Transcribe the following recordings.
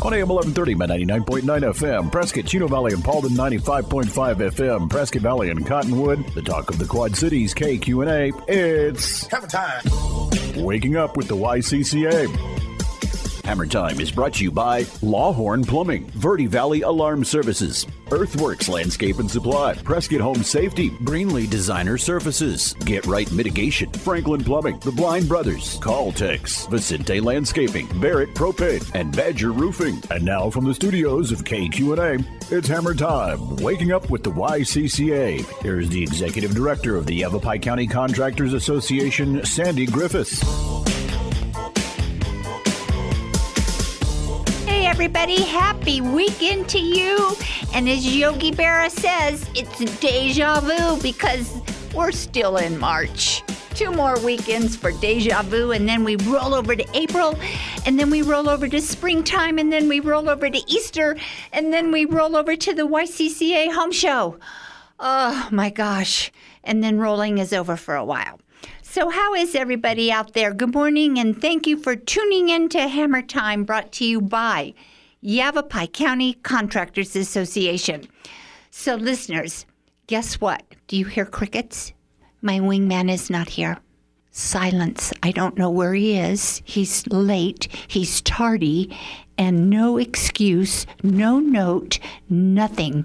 On AM 1130, 99.9 FM, Prescott, Chino Valley, and Paulden, 95.5 FM, Prescott Valley and Cottonwood, the talk of the Quad Cities, KQNA. It's Hammer Time. Waking Up with the YCCA. Hammer Time is brought to you by Lawhorn Plumbing, Verde Valley Alarm Services, Earthworks Landscape and Supply, Prescott Home Safety, Greenlee Designer Surfaces, Get Right Mitigation, Franklin Plumbing, The Blind Brothers, Caltex, Vicente Landscaping, Barrett Propane, and Badger Roofing. And now from the studios of KQNA, it's Hammer Time, Waking Up with the YCCA. Here's the Executive Director of the Yavapai County Contractors Association, Sandy Griffiths. Everybody, happy weekend to you. And as Yogi Berra says, it's deja vu because we're still in March. 2 more weekends for deja vu, and then we roll over to April, and then we roll over to springtime, and then we roll over to Easter, and then we roll over to the YCCA home show. Oh my gosh. And then rolling is over for a while. So how is everybody out there? Good morning, and thank you for tuning in to Hammer Time, brought to you by Yavapai County Contractors Association. So listeners, guess what? Do you hear crickets? My wingman is not here. Silence. I don't know where he is. He's late. He's tardy. And no excuse, no note, nothing.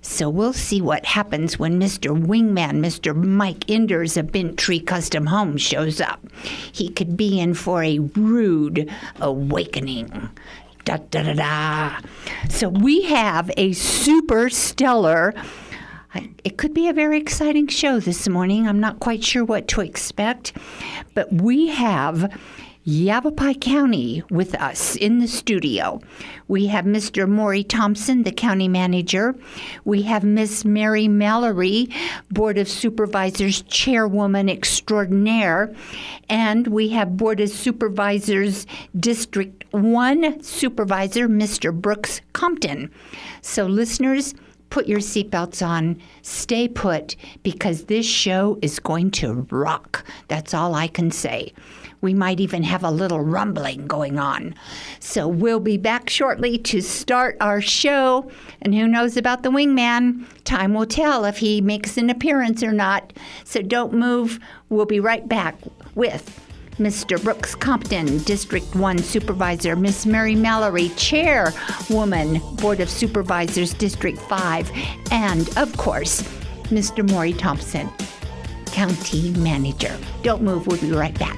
So we'll see what happens when Mr. Wingman, Mr. Mike Enders of Bent Tree Custom Homes shows up. He could be in for a rude awakening. Da, da, da, da. So we have a super stellar, it could be a very exciting show this morning. I'm not quite sure what to expect, but we have Yavapai County with us in the studio. We have Mr. Maury Thompson, the county manager. We have Miss Mary Mallory, Board of Supervisors chairwoman extraordinaire. And we have Board of Supervisors District 1 Supervisor, Mr. Brooks Compton. So listeners, put your seatbelts on, stay put, because this show is going to rock. That's all I can say. We might even have a little rumbling going on. So we'll be back shortly to start our show. And who knows about the wingman? Time will tell if he makes an appearance or not. So don't move. We'll be right back with Mr. Brooks Compton, District 1 Supervisor, Miss Mary Mallory, Chairwoman, Board of Supervisors, District 5, and, of course, Mr. Maury Thompson, County Manager. Don't move. We'll be right back.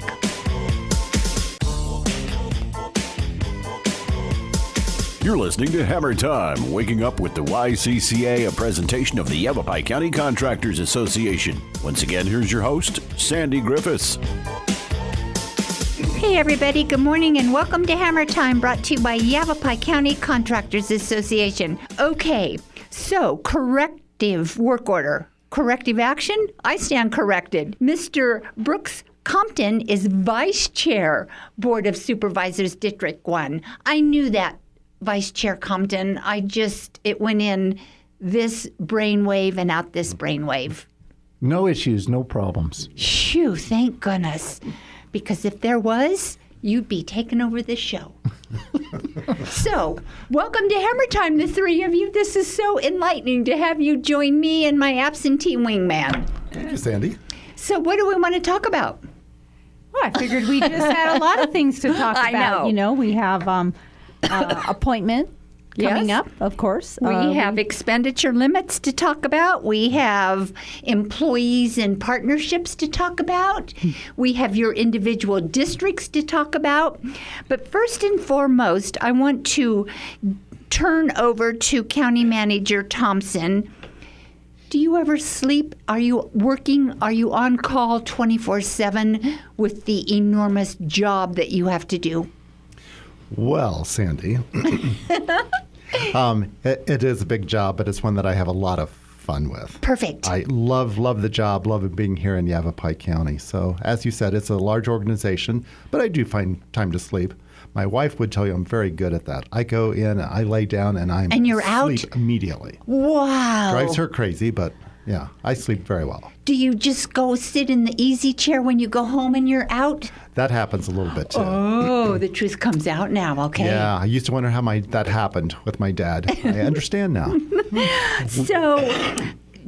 You're listening to Hammer Time, Waking Up with the YCCA, a presentation of the Yavapai County Contractors Association. Once again, here's your host, Sandy Griffiths. Hey everybody, good morning and welcome to Hammer Time, brought to you by Yavapai County Contractors Association. Okay, so corrective work order, corrective action, I stand corrected. Mr. Brooks Compton is Vice Chair, Board of Supervisors, District 1. I knew that, Vice Chair Compton. It went in this brainwave and out this brainwave. No issues, no problems. Phew, thank goodness. Because if there was, you'd be taking over this show. So, welcome to Hammer Time, the three of you. This is so enlightening to have you join me and my absentee wingman. Thank you, Sandy. So, what do we want to talk about? Well, I figured we just had a lot of things to talk about. I know. You know, we have appointment coming Yes. up, of course. We have expenditure limits to talk about. We have employees and partnerships to talk about. We have your individual districts to talk about. But first and foremost, I want to turn over to County Manager Thompson. Do you ever sleep? Are you working? Are you on call 24/7 with the enormous job that you have to do? Well, Sandy, it is a big job, but it's one that I have a lot of fun with. Perfect. I love the job, love being here in Yavapai County. So, as you said, it's a large organization, but I do find time to sleep. My wife would tell you I'm very good at that. I go in, I lay down, and I'm And you're asleep out? immediately. Wow. Drives her crazy, but Yeah, I sleep very well. Do you just go sit in the easy chair when you go home and you're out? That happens a little bit too. Oh, the truth comes out now, okay? Yeah, I used to wonder how that happened with my dad. I understand now. So,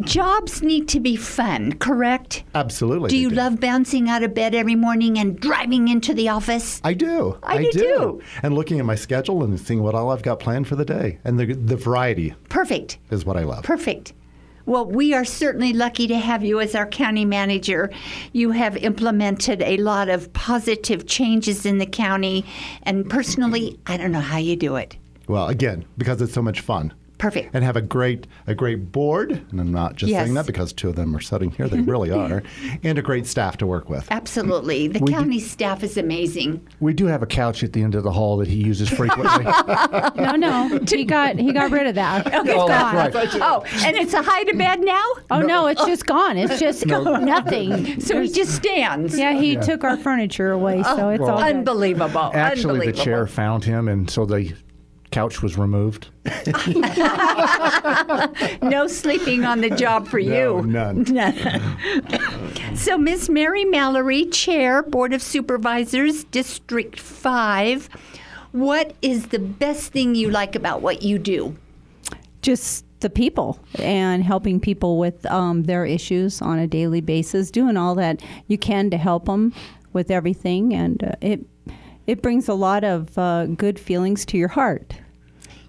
jobs need to be fun, correct? Absolutely. Do they you love bouncing out of bed every morning and driving into the office? I do. I do too. And looking at my schedule and seeing what all I've got planned for the day. And the variety Perfect. is what I love. Perfect. Well, we are certainly lucky to have you as our county manager. You have implemented a lot of positive changes in the county. And personally, I don't know how you do it. Well, again, because it's so much fun. Perfect. And have a great board, and I'm not just Yes. saying that because two of them are sitting here, they really are, and a great staff to work with. Absolutely. The county staff is amazing. We do have a couch at the end of the hall that he uses frequently. No. He got rid of that. It's Oh, gone. that's right. Oh, and it's a hide-a-bed now? Oh, no, it's just gone. It's just nothing. So he just stands. Yeah, he took our furniture away, so it's all good. Unbelievable. Actually, the Unbelievable. chair found him, and so the couch was removed. No sleeping on the job for No, you. none. So, Miss Mary Mallory, Chair, Board of Supervisors, District 5, what is the best thing you like about what you do? Just the people and helping people with their issues on a daily basis, doing all that you can to help them with everything, and it brings a lot of good feelings to your heart.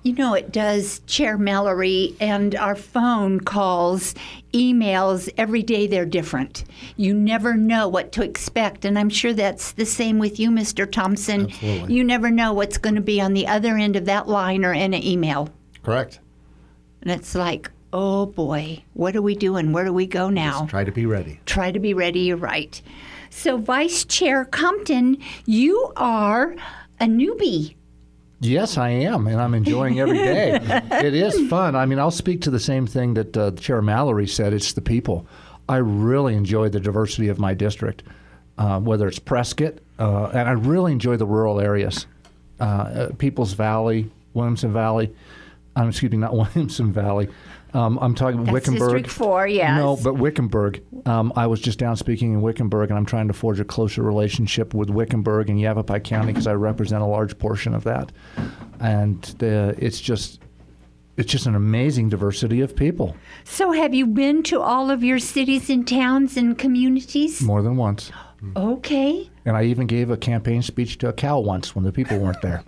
You know, it does, Chair Mallory, and our phone calls, emails, every day they're different. You never know what to expect, and I'm sure that's the same with you, Mr. Thompson. Absolutely. You never know what's going to be on the other end of that line or in an email. Correct. And it's like, oh boy, what are we doing? Where do we go now? Just try to be ready. Try to be ready, you're right. So, Vice Chair Compton, you are a newbie. Yes, I am, and I'm enjoying every day. It is fun. I mean, I'll speak to the same thing that Chair Mallory said. It's the people. I really enjoy the diversity of my district, whether it's Prescott, and I really enjoy the rural areas. Peoples Valley, Williamson Valley. Excuse me, not Williamson Valley. I'm talking That's Wickenburg. District 4, yes. No, but Wickenburg. I was just down speaking in Wickenburg, and I'm trying to forge a closer relationship with Wickenburg and Yavapai County because I represent a large portion of that. And it's just an amazing diversity of people. So, have you been to all of your cities and towns and communities? More than once. Okay. And I even gave a campaign speech to a cow once when the people weren't there.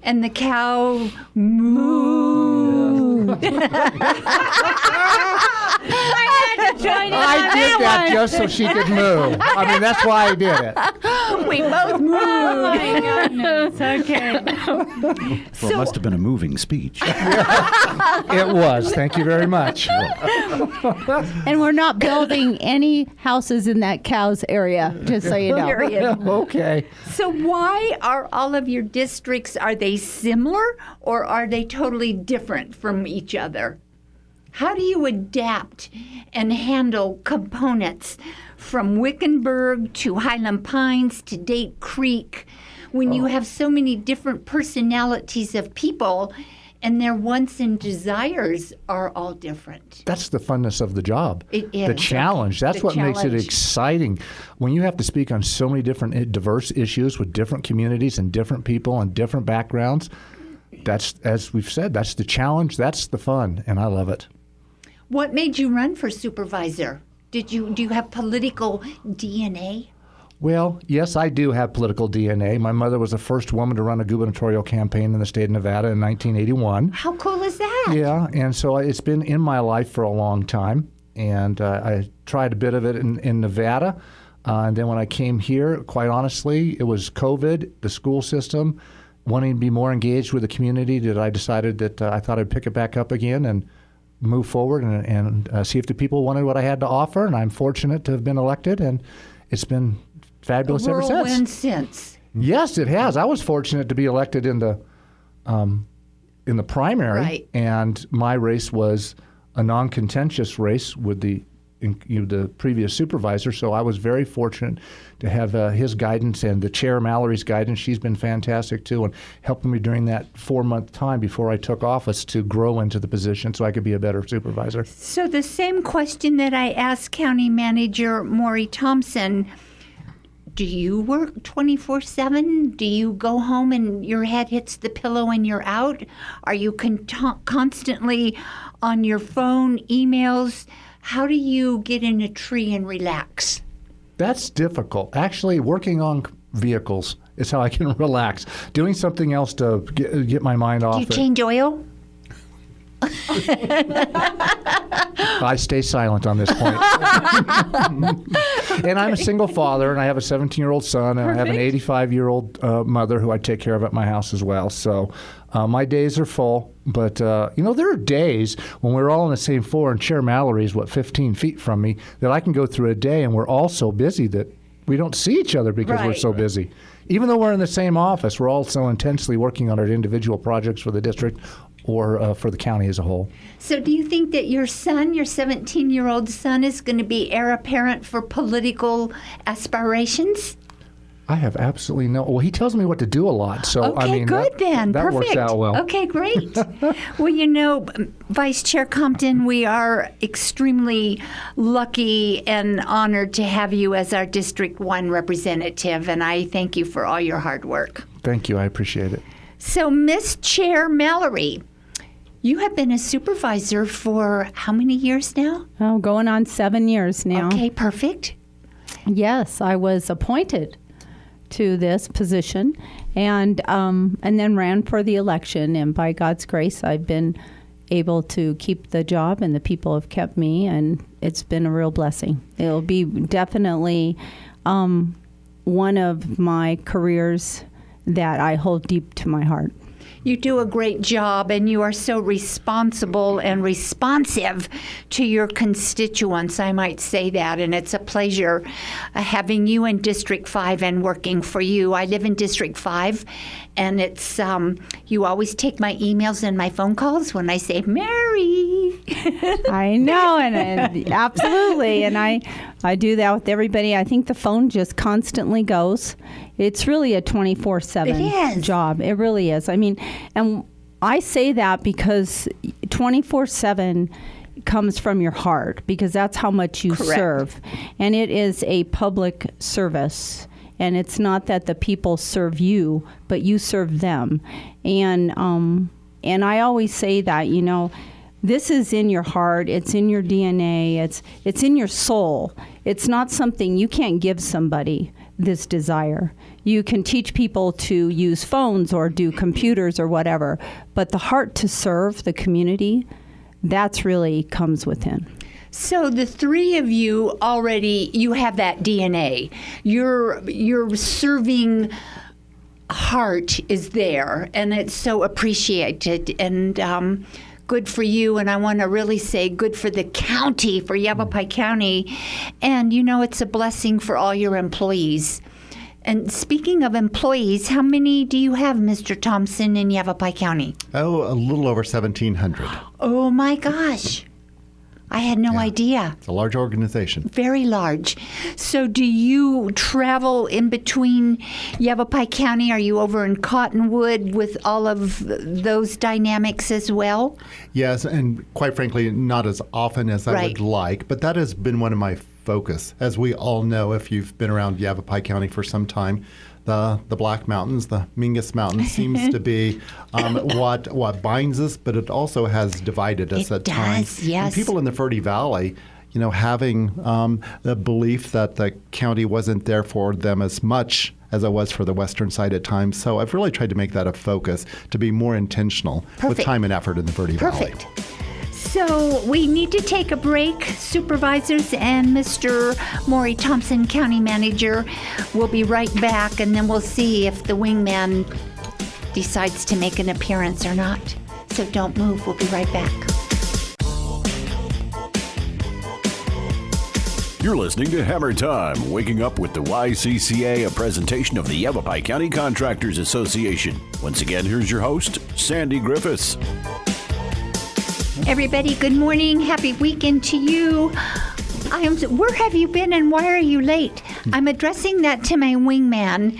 And the cow moo. I did that just so she could move. I mean, that's why I did it. We both moved. Okay. Well, it must have been a moving speech. It was. Thank you very much. And we're not building any houses in that cow's area, just so you know. Period. Okay. So why are all of your districts, are they similar or are they totally different from each other? How do you adapt and handle components from Wickenburg to Highland Pines to Date Creek when you have so many different personalities of people and their wants and desires are all different? That's the funness of the job. It is. The challenge. That's The what makes it challenge. exciting. When you have to speak on so many different diverse issues with different communities and different people and different backgrounds, that's, as we've said, that's the challenge. That's the fun, and I love it. What made you run for supervisor? Do you have political DNA? Well, yes, I do have political DNA. My mother was the first woman to run a gubernatorial campaign in the state of Nevada in 1981. How cool is that? Yeah, and so it's been in my life for a long time, and I tried a bit of it in Nevada, and then when I came here, quite honestly, it was COVID, the school system, wanting to be more engaged with the community, that I decided that I thought I'd pick it back up again and move forward and see if the people wanted what I had to offer, and I'm fortunate to have been elected, and it's been fabulous ever Whirlwind since. since. Yes, it has. I was fortunate to be elected in the primary, Right. and my race was a non-contentious race with the the previous supervisor. So I was very fortunate to have his guidance and the chair, Mallory's guidance. She's been fantastic too, and helping me during that 4-month time before I took office to grow into the position so I could be a better supervisor. So the same question that I asked County Manager Maury Thompson, do you work 24/7? Do you go home and your head hits the pillow and you're out? Are you constantly on your phone, emails? How do you get in a tree and relax? That's difficult. Actually, working on vehicles is how I can relax. Doing something else to get my mind off Do you change oil? I stay silent on this point. And I'm a single father, and I have a 17-year-old son, and I have an 85-year-old mother who I take care of at my house as well. So my days are full. But, there are days when we're all on the same floor, and Chair Mallory is, 15 feet from me, that I can go through a day, and we're all so busy that we don't see each other because we're so busy. Even though we're in the same office, we're all so intensely working on our individual projects for the district or for the county as a whole. So do you think that your son, your 17-year-old son, is going to be heir apparent for political aspirations? I have absolutely no. Well, he tells me what to do a lot, so Okay, good then. That Perfect. works out well. Okay, great. Well, Vice Chair Compton, we are extremely lucky and honored to have you as our District 1 representative, and I thank you for all your hard work. Thank you. I appreciate it. So, Miss Chair Mallory, you have been a supervisor for how many years now? Oh, going on 7 years now. Okay, perfect. Yes, I was appointed to this position and then ran for the election. And by God's grace, I've been able to keep the job, and the people have kept me, and it's been a real blessing. It'll be definitely one of my careers that I hold deep to my heart. You do a great job, and you are so responsible and responsive to your constituents, I might say that, and it's a pleasure having you in District 5 and working for you. I live in District 5, and it's you always take my emails and my phone calls when I say, Mary. I know, and absolutely, and I do that with everybody. I think the phone just constantly goes. It's really a 24/7 job. It really is. I mean, and I say that because 24/7 comes from your heart, because that's how much you serve. And it is a public service. And it's not that the people serve you, but you serve them. And I always say that, this is in your heart, it's in your DNA, it's in your soul. It's not something you can't give somebody, this desire. You can teach people to use phones or do computers or whatever, but the heart to serve the community, that's really comes within. So the three of you already, you have that DNA. Your serving heart is there, and it's so appreciated, and good for you. And I want to really say good for the county, for Yavapai County. And, it's a blessing for all your employees. And speaking of employees, how many do you have, Mr. Thompson, in Yavapai County? Oh, a little over 1,700. Oh, my gosh. I had no idea. It's a large organization. Very large. So do you travel in between Yavapai County? Are you over in Cottonwood with all of those dynamics as well? Yes, and quite frankly, not as often as I would like, but that has been one of my focus. As we all know, if you've been around Yavapai County for some time, the Black Mountains, the Mingus Mountains, seems to be what binds us, but it also has divided us at times. Yes. And people in the Verde Valley, having the belief that the county wasn't there for them as much as it was for the western side at times. So I've really tried to make that a focus, to be more intentional with time and effort in the Verde Valley. So we need to take a break. Supervisors and Mr. Maury Thompson, County Manager, will be right back, and then we'll see if the wingman decides to make an appearance or not. So don't move. We'll be right back. You're listening to Hammer Time, waking up with the YCCA, a presentation of the Yavapai County Contractors Association. Once again, here's your host, Sandy Griffiths. Everybody, good morning. Happy weekend to you. Where have you been and why are you late? I'm addressing that to my wingman.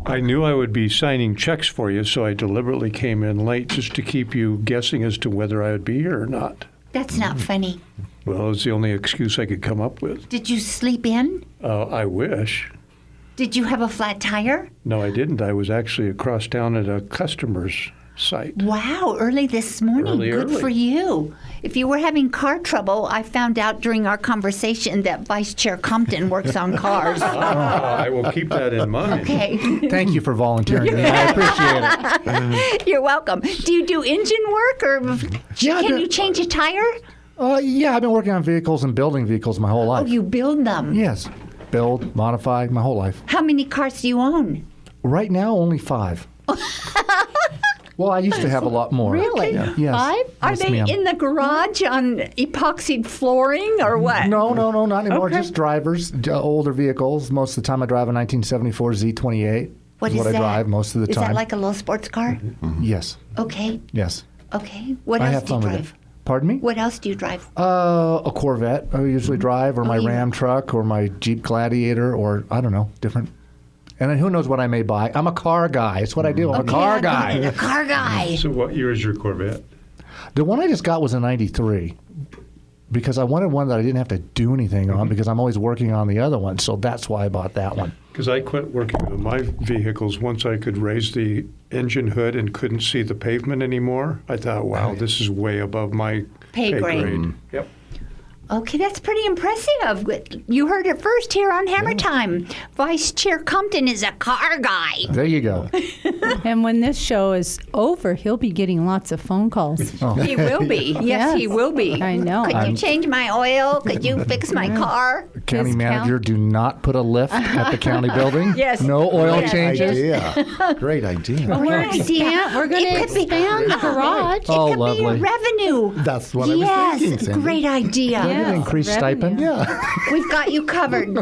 I knew I would be signing checks for you, so I deliberately came in late just to keep you guessing as to whether I would be here or not. That's not funny. Well, it's the only excuse I could come up with. Did you sleep in? I wish. Did you have a flat tire? No, I didn't. I was actually across town at a customer's site. Wow, early this morning. Good for you. If you were having car trouble, I found out during our conversation that Vice Chair Compton works on cars. I will keep that in mind. Okay. Thank you for volunteering me. I appreciate it. You're welcome. Do you do engine work or can you change a tire? Yeah, I've been working on vehicles and building vehicles my whole life. Oh, you build them? Yes. Build, modify, my whole life. How many cars do you own? Right now, only 5. Well, I used to have a lot more. Really? Yeah. Yes. 5? Are Yes, they ma'am. in the garage on epoxied flooring or what? No, not anymore. Okay. Just drivers, older vehicles. Most of the time I drive a 1974 Z28. What is I that? drive most of the Is time. that like a little sports car? Yes. Okay. Yes. Okay. What I else have do you fun with drive? it. Pardon me? What else do you drive? A Corvette I usually drive, or my you- Ram truck, or my Jeep Gladiator, or I don't know, different. And then who knows what I may buy. I'm a car guy. It's what I do. I'm a car guy. A car guy. So what year is your Corvette? The one I just got was a 93 because I wanted one that I didn't have to do anything on because I'm always working on the other one. So that's why I bought that one. Because I quit working with my vehicles once I could raise the engine hood and couldn't see the pavement anymore. I thought, wow, this is way above my Pay grade. Yep. Okay, that's pretty impressive. You heard it first here on Hammer Time. Vice Chair Compton is a car guy. There you go. And when this show is over, he'll be getting lots of phone calls. He will be. Yes, he will be. I know. Could you change my oil? Could you fix my car? County His manager, do not put a lift at the county building. Yes. No oil Great changes. Great idea. We're going to expand the garage. Oh, It could lovely. be a revenue. That's what I was Yes, thinking, Sandy. great idea. Get an increased revenue. stipend. Yeah. We've got you covered.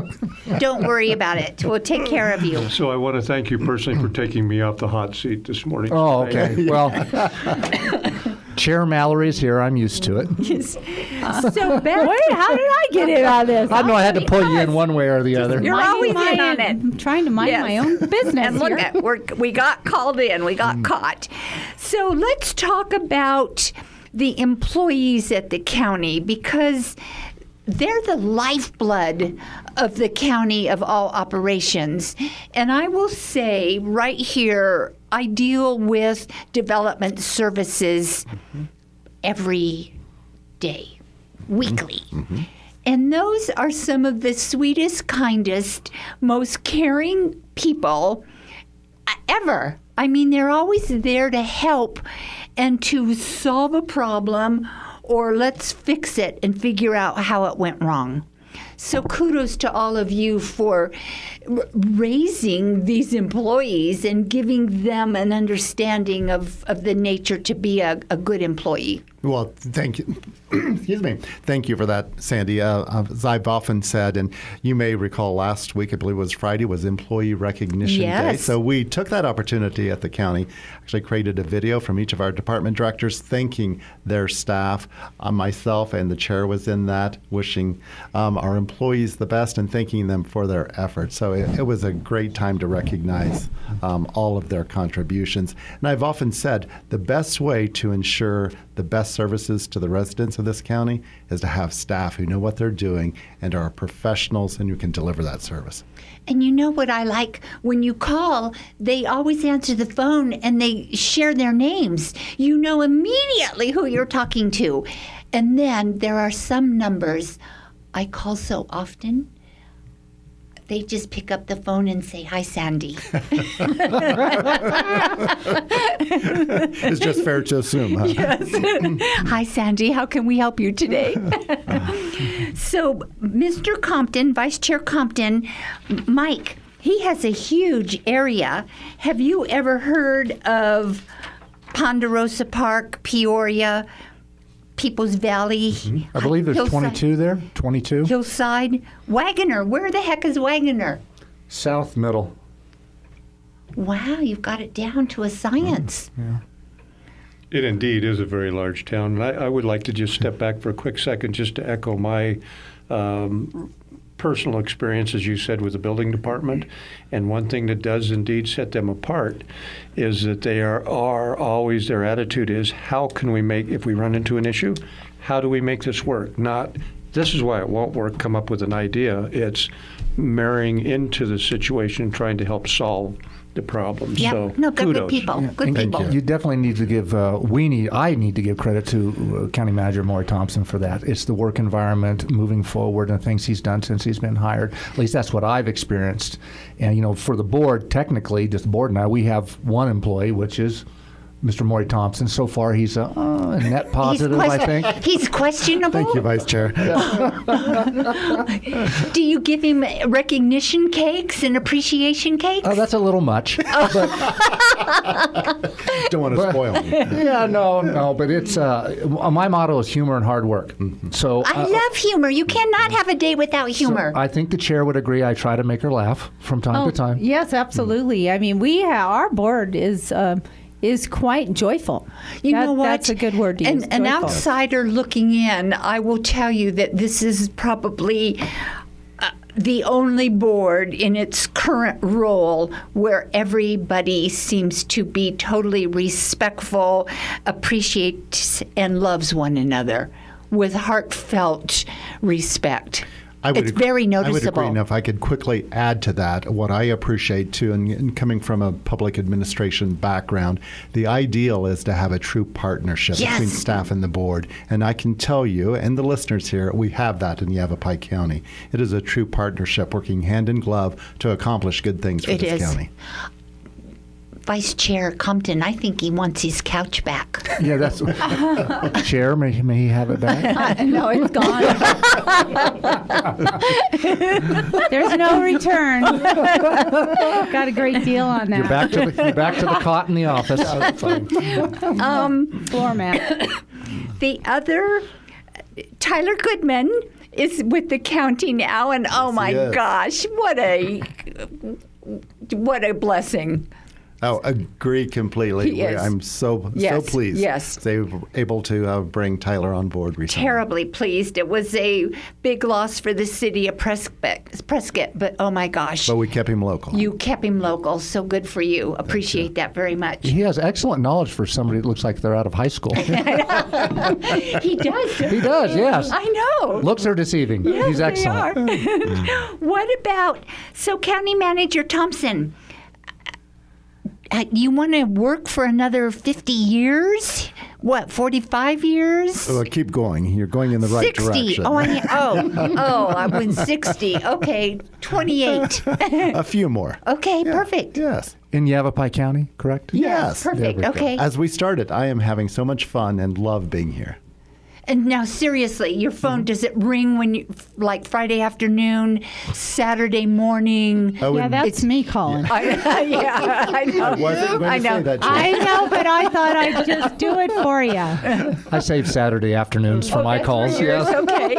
Don't worry about it. We'll take care of you. So I want to thank you personally for taking me off the hot seat this morning. Oh, Thank you. okay. Well, Chair Mallory's here. I'm used to it. So, Beth, Wait, how did I get in on this? I know I had to pull you in one way or the other. You're always in on it. I'm trying to mind Yes. my own business And look here. at we got called in, we got caught. So let's talk about the employees at the county because they're the lifeblood of the county of all operations. And I will say right here, I deal with development services every day, weekly. And those are some of the sweetest, kindest, most caring people ever. I mean, they're always there to help and to solve a problem or let's fix it and figure out how it went wrong. So kudos to all of you for raising these employees and giving them an understanding of the nature to be a good employee. Well, thank you. Excuse me. Thank you for that, Sandy. As I've often said, and you may recall last week, I believe it was Friday, was Employee Recognition Day. Yes. So we took that opportunity at the county, actually created a video from each of our department directors thanking their staff. Myself and the chair was in that, wishing our employees the best and thanking them for their efforts. So it was a great time to recognize all of their contributions. And I've often said the best way to ensure the best services to the residents of this county is to have staff who know what they're doing and are professionals and who can deliver that service. And you know what I like? When you call, they always answer the phone and they share their names. You know immediately who you're talking to. And then there are some numbers I call so often. They just pick up the phone and say, "Hi, Sandy." It's just fair to assume, huh? Yes. Hi, Sandy. How can we help you today? So, Mr. Compton, Vice Chair Compton, Mike, he has a huge area. Have you ever heard of Ponderosa Park, Peoria, Peoples Valley? I believe there's Hillside- 22 there. 22. Hillside? Wagoner. Where the heck is Wagoner? South middle. Wow, you've got it down to a science. It indeed is a very large town. And I would like to just step back for a quick second just to echo my personal experience, as you said, with the building department. And one thing that does indeed set them apart is that they are always, their attitude is, how can we make, if we run into an issue, how do we make this work? Not, this is why it won't work, come up with an idea. It's marrying into the situation, trying to help solve the problem. Yeah, So no, good kudos. people. Good people. You definitely need to give, I need to give credit to County Manager Maury Thompson for that. It's the work environment moving forward and the things he's done since he's been hired. At least that's what I've experienced. And, for the board, technically, just the board and I, we have one employee, which is Mr. Maury Thompson. So far, he's a net positive, I think. He's questionable. Thank you, Vice Chair. Do you give him recognition cakes and appreciation cakes? Oh, that's a little much. But, Don't want to spoil me. yeah, no, but it's my motto is humor and hard work. So I love humor. You cannot have a day without humor. I think the chair would agree. I try to make her laugh from time to time. Yes, absolutely. I mean, our board is quite joyful. You know what? That's a good word to use. An joyful. outsider looking in, I will tell you that this is probably the only board in its current role where everybody seems to be totally respectful, appreciates, and loves one another with heartfelt respect. It's very noticeable. I would agree. Now, if I could quickly add to that, what I appreciate too, and coming from a public administration background, the ideal is to have a true partnership between staff and the board. And I can tell you, and the listeners here, we have that in Yavapai County. It is a true partnership working hand in glove to accomplish good things for this county. Vice Chair Compton, I think he wants his couch back. Yeah, that's Chair. May he have it back? No, it's gone. There's no return. Got a great deal on that. You're back to the cot in the office. Floor mat. The other, Tyler Goodman, is with the county now, and oh my gosh, what a blessing. Oh, agree completely. He is. I'm so pleased. Yes. They were able to bring Tyler on board recently. Terribly pleased. It was a big loss for the city of Prescott, but oh my gosh. But we kept him local. You kept him local, so good for you. Appreciate that very much. He has excellent knowledge for somebody that looks like they're out of high school. He does. He does, yes. I know. Looks are deceiving. Yes, He's excellent. They are. What about, County Manager Thompson, you want to work for another 50 years? What, 45 years? Well, keep going. You're going in the right 60. direction. I went 60. Okay, 28. A few more. Okay, perfect. Yes. In Yavapai County, correct? Yes. Perfect. Okay. As we started, I am having so much fun and love being here. And now, seriously, your phone, does it ring when you, like Friday afternoon, Saturday morning? Oh, Yeah, that's me calling. I know. I wasn't going to say that, Jim. I know, but I thought I'd just do it for you. I save Saturday afternoons for my calls. Yes. Okay.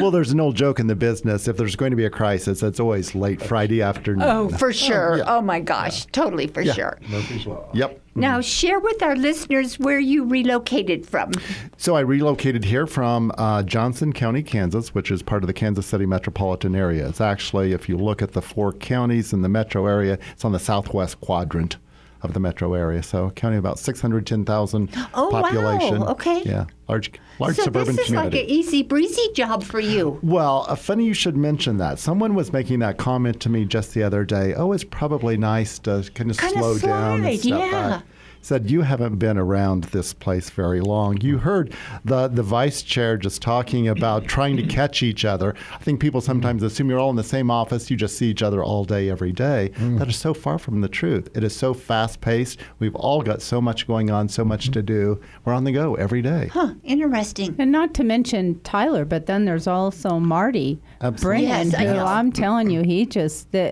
Well, there's an old joke in the business. If there's going to be a crisis, it's always late Friday afternoon. Oh, for sure. Oh, my gosh. Totally for sure. Murphy's Law. Yep. Now, share with our listeners where you relocated from. So I relocated here from Johnson County, Kansas, which is part of the Kansas City metropolitan area. It's actually, if you look at the 4 counties in the metro area, it's on the southwest quadrant of the metro area. So a county of about 610,000 population. Wow. Okay. Yeah, large So suburban this is community. like an easy breezy job for you. Well, funny you should mention that. Someone was making that comment to me just the other day. Oh, it's probably nice to kind of slow down and step back. Said, you haven't been around this place very long. You heard the vice chair just talking about trying to catch each other. I think people sometimes assume you're all in the same office. You just see each other all day, every day. That is so far from the truth. It is so fast-paced. We've all got so much going on, so much to do. We're on the go every day. Huh, interesting. And not to mention Tyler, but then there's also Marty Absolutely. Brennan, Yes, I who know. I'm telling you,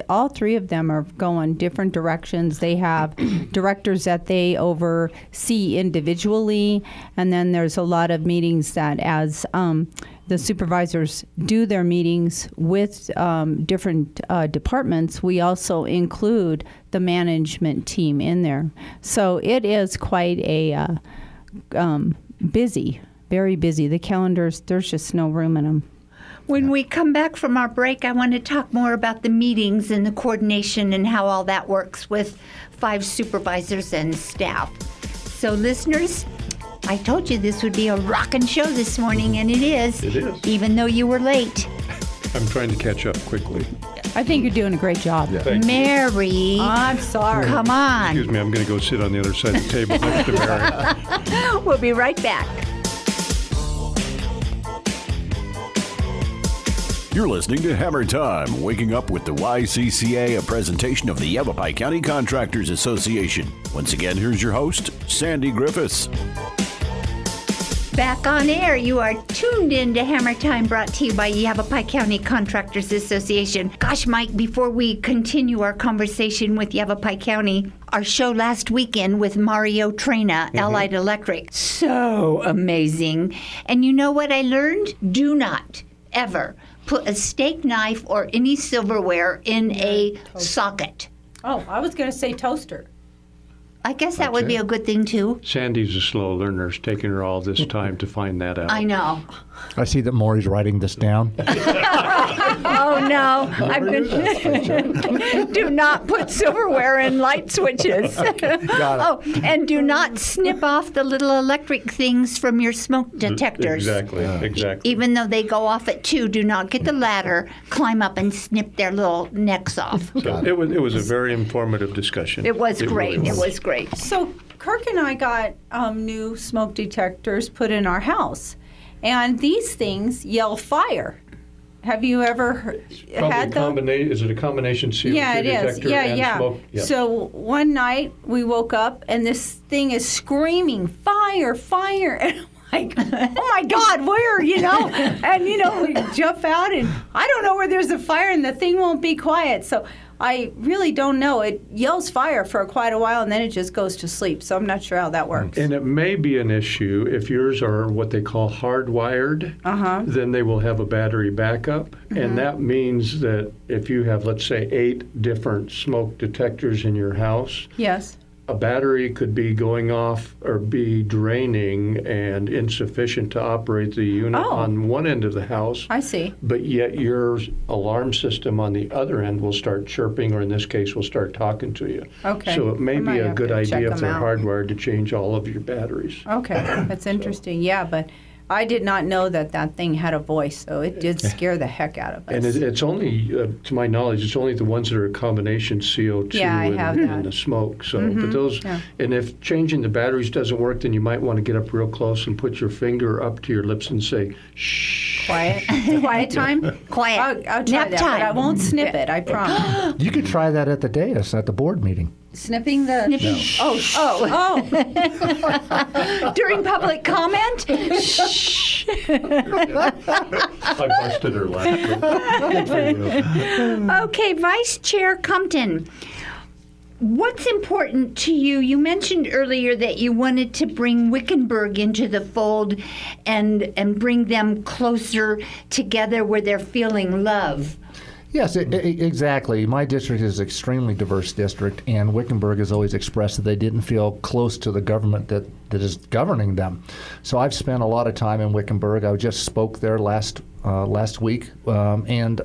all 3 of them are going different directions. They have directors that they oversee individually, and then there's a lot of meetings that as the supervisors do their meetings with different departments, we also include the management team in there. So it is quite a busy very busy. The calendars, there's just no room in them. When we come back from our break, I want to talk more about the meetings and the coordination and how all that works with 5 supervisors and staff. So, listeners, I told you this would be a rockin' show this morning, and it is. It is. Even though you were late. I'm trying to catch up quickly. I think you're doing a great job. Thank you. Mary. I'm sorry. Come on. Excuse me, I'm going to go sit on the other side of the table next to Mary. We'll be right back. You're listening to Hammer Time, waking up with the YCCA, a presentation of the Yavapai County Contractors Association. Once again, here's your host, Sandy Griffiths. Back on air, you are tuned in to Hammer Time, brought to you by Yavapai County Contractors Association. Gosh, Mike, before we continue our conversation with Yavapai County, our show last weekend with Mario Trena, Allied Electric, so amazing. And you know what I learned? Do not ever put a steak knife or any silverware in a socket. Oh, I was going to say toaster. I guess that would be a good thing, too. Sandy's a slow learner. It's taken her all this time to find that out. I know. I see that Maury's writing this down. Oh, no. Do not put silverware in light switches. Oh, and do not snip off the little electric things from your smoke detectors. Exactly. Even though they go off at 2, do not get the ladder, climb up, and snip their little necks off. So it was a very informative discussion. It was great. It was great. So Kirk and I got new smoke detectors put in our house, and these things yell fire. Have you ever had them? Is it a combination CO2 Yeah, it is. detector Yeah, and yeah. smoke? Yeah. So one night we woke up and this thing is screaming, fire, fire. And I'm like, oh my God, where, And, we jump out and I don't know where there's a fire and the thing won't be quiet. So I really don't know. It yells fire for quite a while and then it just goes to sleep. So I'm not sure how that works. And it may be an issue if yours are what they call hardwired. Then they will have a battery backup. And that means that if you have, let's say, 8 different smoke detectors in your house, Yes. a battery could be going off or be draining and insufficient to operate the unit on one end of the house. I see. But yet your alarm system on the other end will start chirping, or in this case, will start talking to you. Okay. So it may I be might a have good to check idea if them they're out. hardwired to change all of your batteries. Okay, that's interesting. Yeah, but I did not know that thing had a voice, so it did scare the heck out of us. And it's only, to my knowledge, it's only the ones that are a combination CO2 Yeah, I have that. and the smoke. So, but those, and if changing the batteries doesn't work, then you might want to get up real close and put your finger up to your lips and say, shh. Quiet. Quiet time? Quiet. I'll try Nap that, time. but I won't snip it, I promise. You could try that at the dais at the board meeting. Snipping the... Oh. During public comment? Shh. I busted her laughter. Okay, Vice Chair Compton. What's important to you? You mentioned earlier that you wanted to bring Wickenburg into the fold and bring them closer together where they're feeling love. Yes, exactly. My district is an extremely diverse district, and Wickenburg has always expressed that they didn't feel close to the government that is governing them. So I've spent a lot of time in Wickenburg. I just spoke there last week, and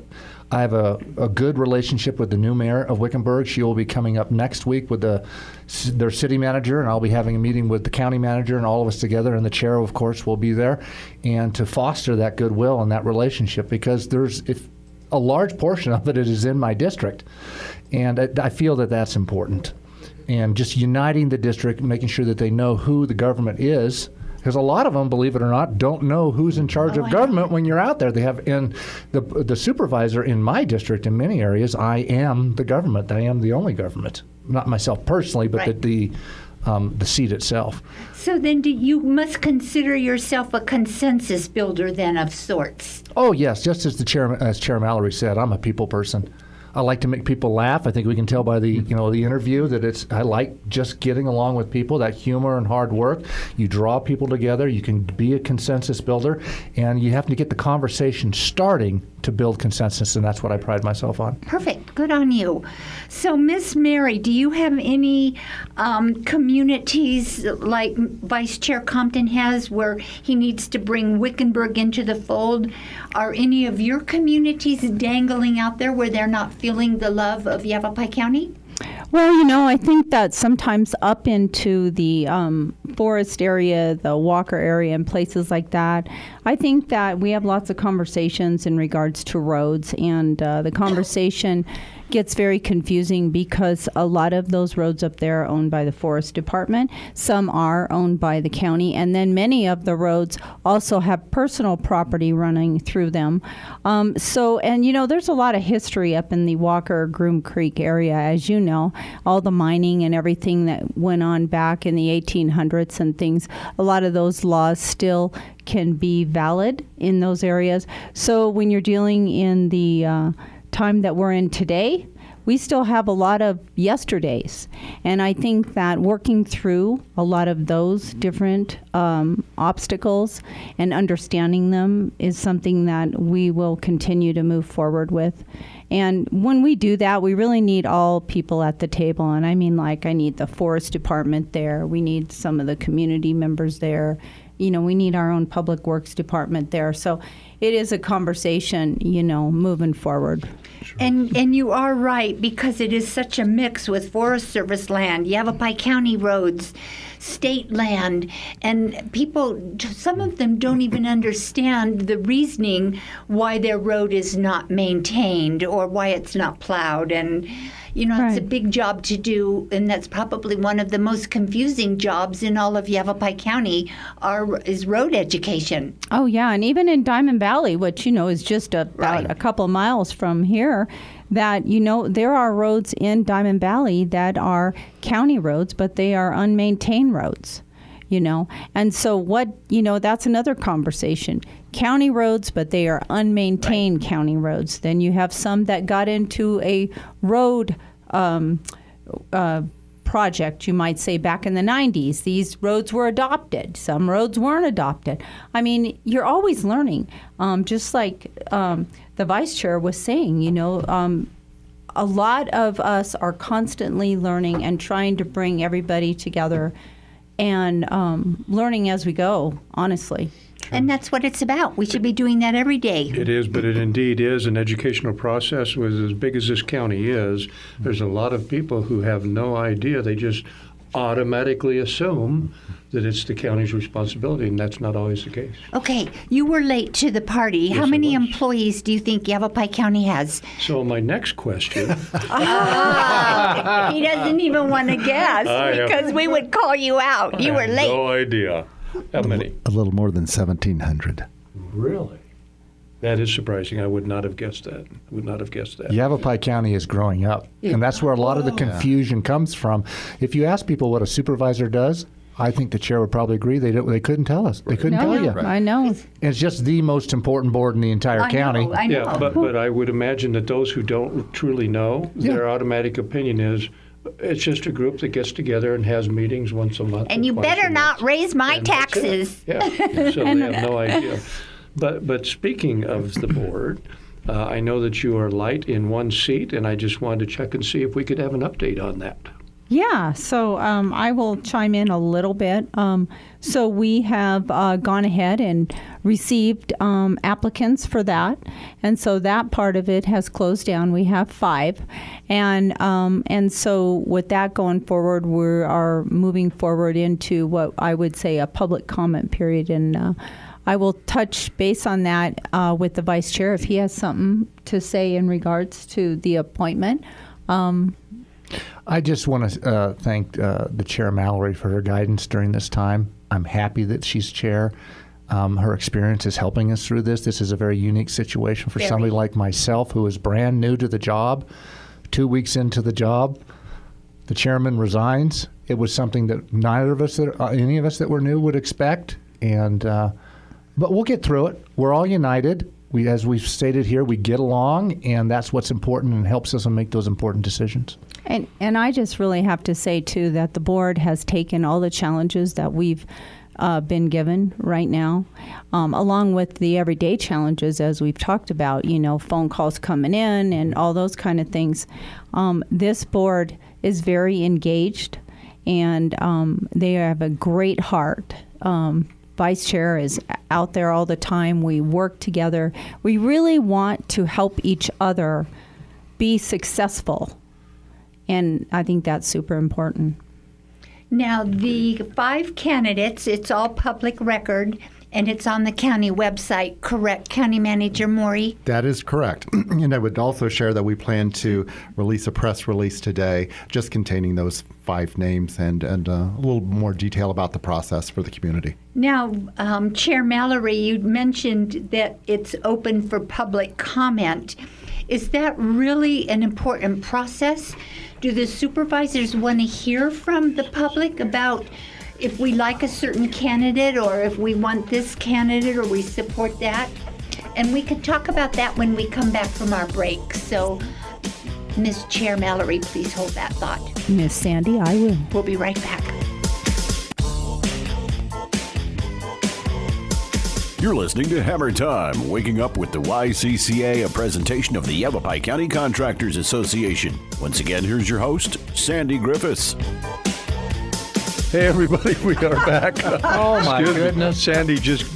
I have a good relationship with the new mayor of Wickenburg. She will be coming up next week with their city manager, and I'll be having a meeting with the county manager and all of us together, and the chair, of course, will be there, and to foster that goodwill and that relationship, because a large portion of it is in my district, and I feel that that's important. And just uniting the district, making sure that they know who the government is, because a lot of them, believe it or not, don't know who's in charge of government when you're out there. They have, and the supervisor in my district, in many areas, I am the government. I am the only government, not myself personally, but Right. the seat itself. So then you must consider yourself a consensus builder then of sorts. Oh yes, just as Chair Mallory said, I'm a people person. I like to make people laugh. I think we can tell by the interview that I like just getting along with people. That humor and hard work, you draw people together. You can be a consensus builder, and you have to get the conversation starting to build consensus, and that's what I pride myself on. Perfect. Good on you. So, Miss Mary, do you have any communities like Vice Chair Compton has where he needs to bring Wickenburg into the fold? Are any of your communities dangling out there where they're not feeling the love of Yavapai County? Well, I think that sometimes up into the forest area, the Walker area, and places like that, I think that we have lots of conversations in regards to roads, and the conversation gets very confusing because a lot of those roads up there are owned by the Forest Department. Some are owned by the county, and then many of the roads also have personal property running through them. There's a lot of history up in the Walker Groom Creek area, as you know, all the mining and everything that went on back in the 1800s and things. A lot of those laws still can be valid in those areas. So when you're dealing in the time that we're in today, we still have a lot of yesterdays. And I think that working through a lot of those different obstacles and understanding them is something that we will continue to move forward with. And when we do that, we really need all people at the table. And I mean, I need the Forest Department there. We need some of the community members there. We need our own Public Works Department there. So it is a conversation, moving forward. Sure. And you are right, because it is such a mix with Forest Service land, Yavapai County roads, state land, and people, some of them don't even understand the reasoning why their road is not maintained or why it's not plowed. And it's a big job to do, and that's probably one of the most confusing jobs in all of Yavapai County is road education. Oh, yeah, and even in Diamond Valley, which, is just about a couple miles from here, that, there are roads in Diamond Valley that are county roads, but they are unmaintained roads, And so that's another conversation. County roads, but they are unmaintained county roads. Then you have some that got into a road project, you might say, back in the 90s. These roads were adopted. Some roads weren't adopted. I mean, you're always learning. Just like the vice chair was saying, a lot of us are constantly learning and trying to bring everybody together and learning as we go, honestly. And that's what it's about. We should be doing that every day. It is, but it indeed is an educational process. With as big as this county is, there's a lot of people who have no idea. They just automatically assume that it's the county's responsibility, and that's not always the case. Okay, you were late to the party. Yes, how many employees do you think Yavapai County has? So my next question... He doesn't even want to guess because we would call you out. You were late. No idea. How many? A little more than 1,700. Really? That is surprising. I would not have guessed that. Yavapai County is growing up, and that's where a lot of the confusion comes from. If you ask people what a supervisor does, I think the chair would probably agree. They couldn't tell us. They couldn't tell you. I know. It's just the most important board in the entire county. I know. Yeah, but I would imagine that those who don't truly know, their automatic opinion is, it's just a group that gets together and has meetings once a month. And you better not raise my taxes. Yeah, so they have no idea. But speaking of the board, I know that you are light in one seat, and I just wanted to check and see if we could have an update on that. Yeah, so I will chime in a little bit. So we have gone ahead and received applicants for that, and so that part of it has closed down. We have 5, and so with that going forward, we are moving forward into what I would say a public comment period, and I will touch base on that with the vice chair if he has something to say in regards to the appointment. I just want to thank the Chair Mallory for her guidance during this time. I'm happy that she's chair. Her experience is helping us through this. This is a very unique situation for somebody like myself who is brand new to the job. 2 weeks into the job, the chairman resigns. It was something that neither of us, any of us that were new, would expect. But we'll get through it. We're all united. As we've stated here, we get along, and that's what's important and helps us make those important decisions. And I just really have to say, too, that the board has taken all the challenges that we've been given right now, along with the everyday challenges as we've talked about, phone calls coming in and all those kind of things. This board is very engaged, and they have a great heart. Vice Chair is out there all the time. We work together. We really want to help each other be successful, and I think that's super important. Now, the 5 candidates, it's all public record, and it's on the county website, correct, County Manager Maury? That is correct. And I would also share that we plan to release a press release today just containing those 5 names and a little more detail about the process for the community. Now, Chair Mallory, you mentioned that it's open for public comment. Is that really an important process? Do the supervisors want to hear from the public about if we like a certain candidate or if we want this candidate or we support that? And we could talk about that when we come back from our break. So, Ms. Chair Mallory, please hold that thought. Miss Sandy, I will. We'll be right back. You're listening to Hammer Time, waking up with the YCCA, a presentation of the Yavapai County Contractors Association. Once again, here's your host, Sandy Griffiths. Hey, everybody, we are back. Oh, my goodness. Sandy just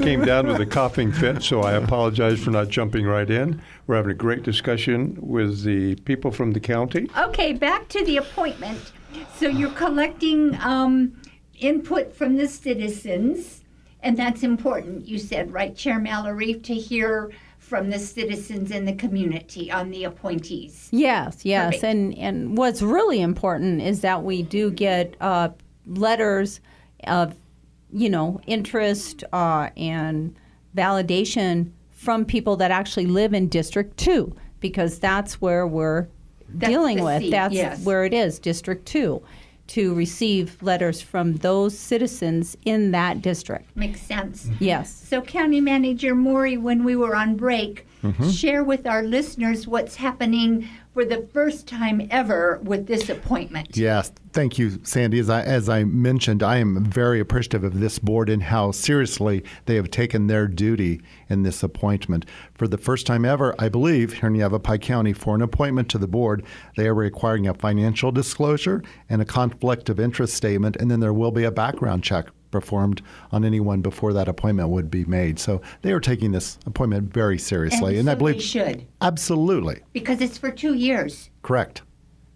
came down with a coughing fit, so I apologize for not jumping right in. We're having a great discussion with the people from the county. Okay, back to the appointment. So you're collecting input from the citizens. And that's important, you said, right, Chair Mallory, to hear from the citizens in the community on the appointees. Yes. Perfect. And what's really important is that we do get letters of, interest and validation from people that actually live in District 2, because that's where we're dealing with. seat, That's yes. where it is, District 2, to receive letters from those citizens in that district. Makes sense. Yes. So County Manager Maury, when we were on break, share with our listeners what's happening for the first time ever with this appointment. Yes, thank you, Sandy. As I mentioned, I am very appreciative of this board and how seriously they have taken their duty in this appointment. For the first time ever, I believe, here in Yavapai County, for an appointment to the board, they are requiring a financial disclosure and a conflict of interest statement, and then there will be a background check performed on anyone before that appointment would be made. So they are taking this appointment very seriously. And I so believe they should. Absolutely. Because it's for 2 years. Correct.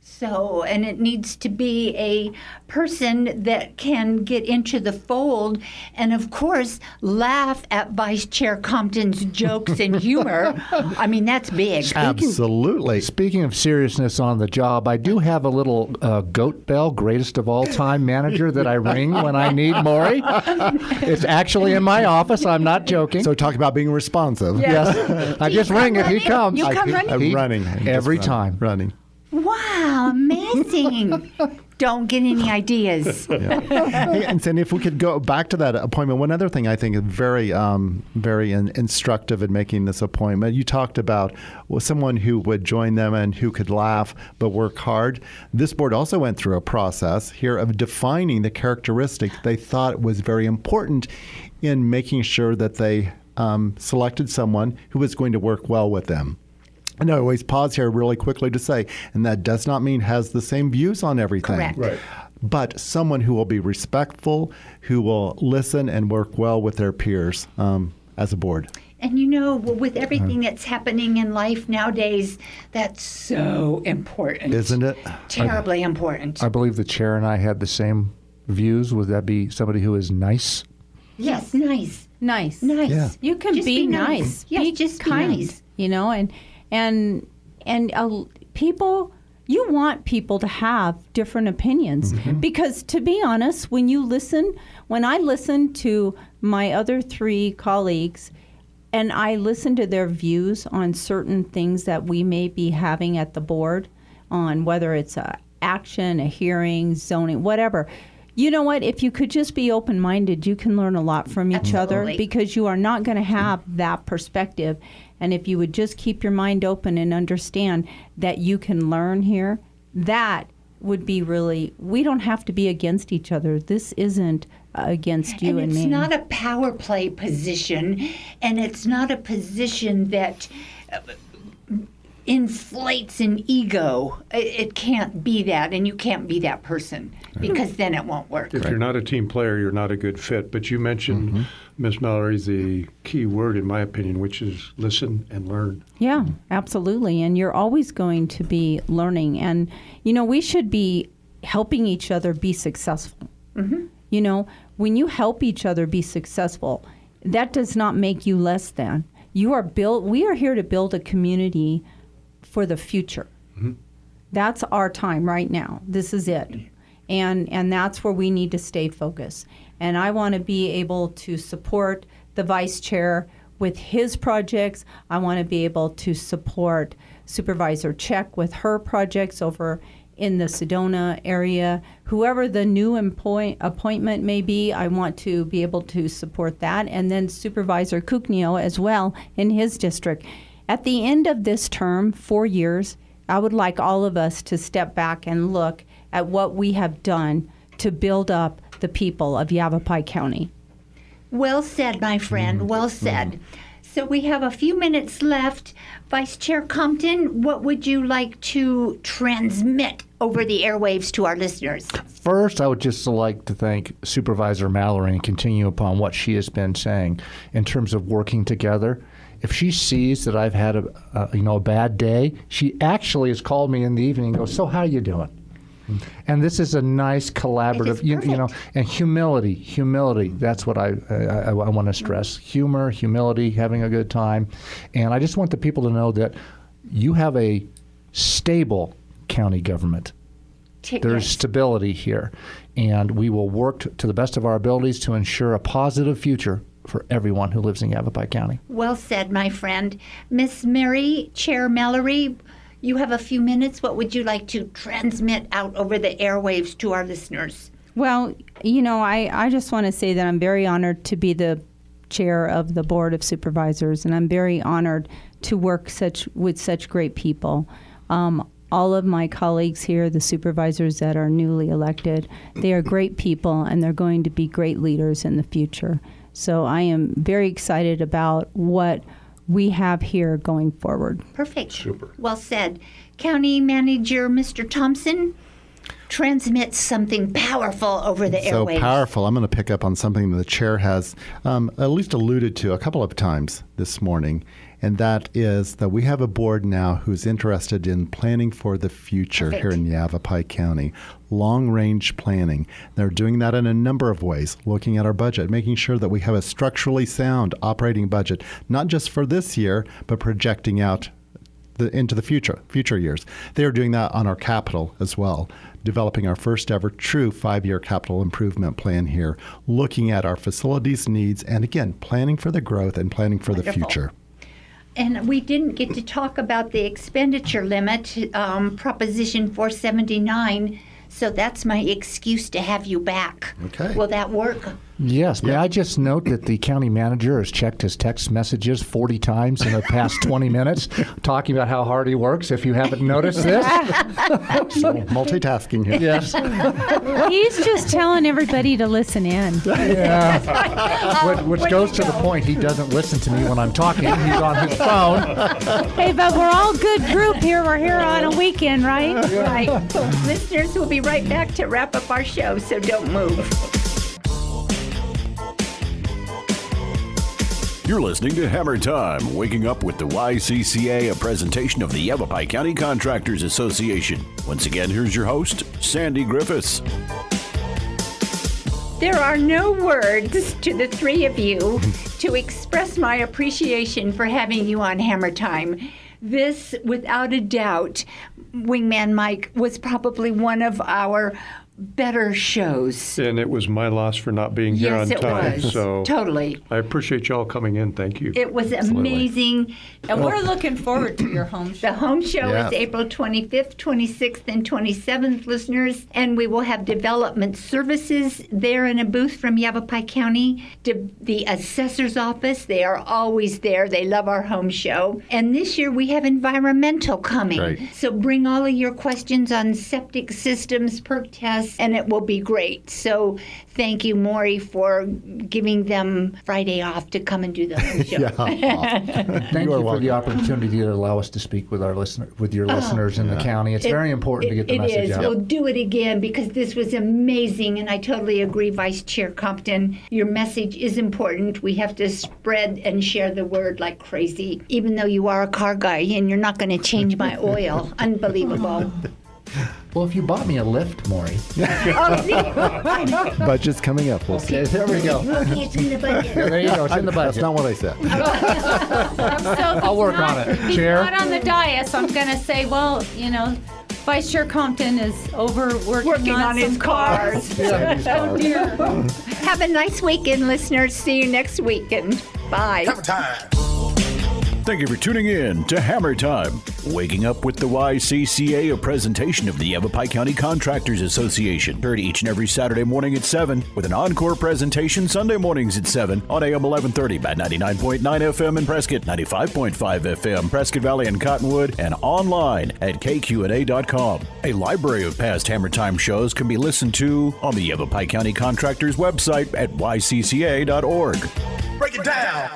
So, and it needs to be a person that can get into the fold and, of course, laugh at Vice Chair Compton's jokes and humor. I mean, that's big. Absolutely. Speaking of seriousness on the job, I do have a little goat bell, greatest of all time manager that I ring when I need Maury. It's actually in my office. I'm not joking. So talk about being responsive. Yes. I just ring if he comes. You come running? I'm running. Every Just time. Running. Wow, amazing. Don't get any ideas. Hey, and Sandy, if we could go back to that appointment, one other thing I think is very instructive in making this appointment. You talked about someone who would join them and who could laugh but work hard. This board also went through a process here of defining the characteristic they thought was very important in making sure that they selected someone who was going to work well with them. And I always pause here really quickly to say, and that does not mean has the same views on everything. Correct. Right. But someone who will be respectful, who will listen and work well with their peers as a board. And with everything that's happening in life nowadays, that's so important. Isn't it? Terribly important. I believe the chair and I had the same views. Would that be somebody who is nice? Yes, nice. Nice. Nice. Yeah. You can Just be nice. nice. Yes, be just be kind. nice. And people, you want people to have different opinions because, to be honest, when I listen to my other 3 colleagues and I listen to their views on certain things that we may be having at the board, on whether it's a action, a hearing, zoning, whatever. You know what? If you could just be open-minded, you can learn a lot from each other, Absolutely. because you are not going to have that perspective. And if you would just keep your mind open and understand that you can learn here, that would be really, we don't have to be against each other. This isn't against you and me. It's not a power play position, and it's not a position that inflates an ego. It can't be that, and you can't be that person, because then it won't work. If you're not a team player, you're not a good fit. But you mentioned, Ms. Mallory, the key word, in my opinion, which is listen and learn. Yeah, absolutely. And you're always going to be learning. And, we should be helping each other be successful. When you help each other be successful, that does not make you less than. We are here to build a community for the future. That's our time right now. This is it. And that's where we need to stay focused. And I want to be able to support the vice chair with his projects. I want to be able to support Supervisor Check with her projects over in the Sedona area. Whoever the new appointment may be, I want to be able to support that. And then Supervisor Kuknio as well in his district. At the end of this term, 4 years, I would like all of us to step back and look at what we have done to build up the people of Yavapai County. Well said, my friend. Well said. So we have a few minutes left. Vice Chair Compton, what would you like to transmit over the airwaves to our listeners? First, I would just like to thank Supervisor Mallory and continue upon what she has been saying in terms of working together. If she sees that I've had a bad day, she actually has called me in the evening and goes, "So how are you doing?" And this is a nice collaborative, and humility. That's what I want to stress. Humor, humility, having a good time. And I just want the people to know that you have a stable county government. There's stability here. And we will work to the best of our abilities to ensure a positive future for everyone who lives in Yavapai County. Well said, my friend. Miss Mary, Chair Mallory, you have a few minutes. What would you like to transmit out over the airwaves to our listeners? Well, I just want to say that I'm very honored to be the chair of the Board of Supervisors, and I'm very honored to work with such great people. All of my colleagues here, the supervisors that are newly elected, they are great people, and they're going to be great leaders in the future. So I am very excited about what we have here going forward. Perfect. Super. Well said. County Manager Mr. Thompson, transmit something powerful over the airwaves. So powerful. I'm going to pick up on something that the chair has at least alluded to a couple of times this morning, and that is that we have a board now who's interested in planning for the future here in Yavapai County. Long-range planning. They're doing that in a number of ways, looking at our budget, making sure that we have a structurally sound operating budget, not just for this year, but projecting out into the future years. They are doing that on our capital as well, developing our first ever true 5-year capital improvement plan here, looking at our facilities needs, and again, planning for the growth and planning for the future. And we didn't get to talk about the expenditure limit, Proposition 479, so that's my excuse to have you back. Okay. Will that work? Yes. May I just note that the county manager has checked his text messages 40 times in the past 20 minutes, talking about how hard he works, if you haven't noticed this. Multitasking here. Yes. He's just telling everybody to listen in. Yeah. Which goes to the point, he doesn't listen to me when I'm talking. He's on his phone. Hey, but we're all good group here. We're here on a weekend, right? Right. Listeners, we'll be right back to wrap up our show, so don't move. You're listening to Hammer Time, waking up with the YCCA, a presentation of the Yavapai County Contractors Association. Once again, here's your host, Sandy Griffiths. There are no words to the three of you to express my appreciation for having you on Hammer Time. This, without a doubt, Wingman Mike was probably one of our better shows. And it was my loss for not being here Yes, on it time. was. So Totally. I appreciate y'all coming in. Thank you. It was amazing. And we're looking forward to your home show. The home show Yeah. is April 25th, 26th, and 27th, listeners. And we will have development services there in a booth from Yavapai County. The assessor's office, they are always there. They love our home show. And this year we have environmental coming. Right. So bring all of your questions on septic systems, perk tests, and it will be great. So thank you, Maury, for giving them Friday off to come and do the home show. Thank you for the opportunity to allow us to speak with our your listeners in the county. It's very important to get the message out. We'll do it again because this was amazing, and I totally agree, Vice Chair Compton. Your message is important. We have to spread and share the word like crazy, even though you are a car guy and you're not going to change my oil. Unbelievable. Well, if you bought me a lift, Maury. Budget's coming up. We'll see. Okay, there we go. Okay, it's in the budget. Yeah, there you go. It's in the budget. That's not what I said. I'll work on it. Chair? Not on the dais. I'm going to say, well, Vice Chair Compton is working on his some cars. Oh, dear. Have a nice weekend, listeners. See you next weekend. Bye. Thank you for tuning in to Hammer Time. Waking Up with the YCCA, a presentation of the Yavapai County Contractors Association. Heard each and every Saturday morning at 7, with an encore presentation Sunday mornings at 7 on AM 1130 at 99.9 FM in Prescott, 95.5 FM, Prescott Valley and Cottonwood, and online at kqna.com. A library of past Hammer Time shows can be listened to on the Yavapai County Contractors website at ycca.org. Break it down.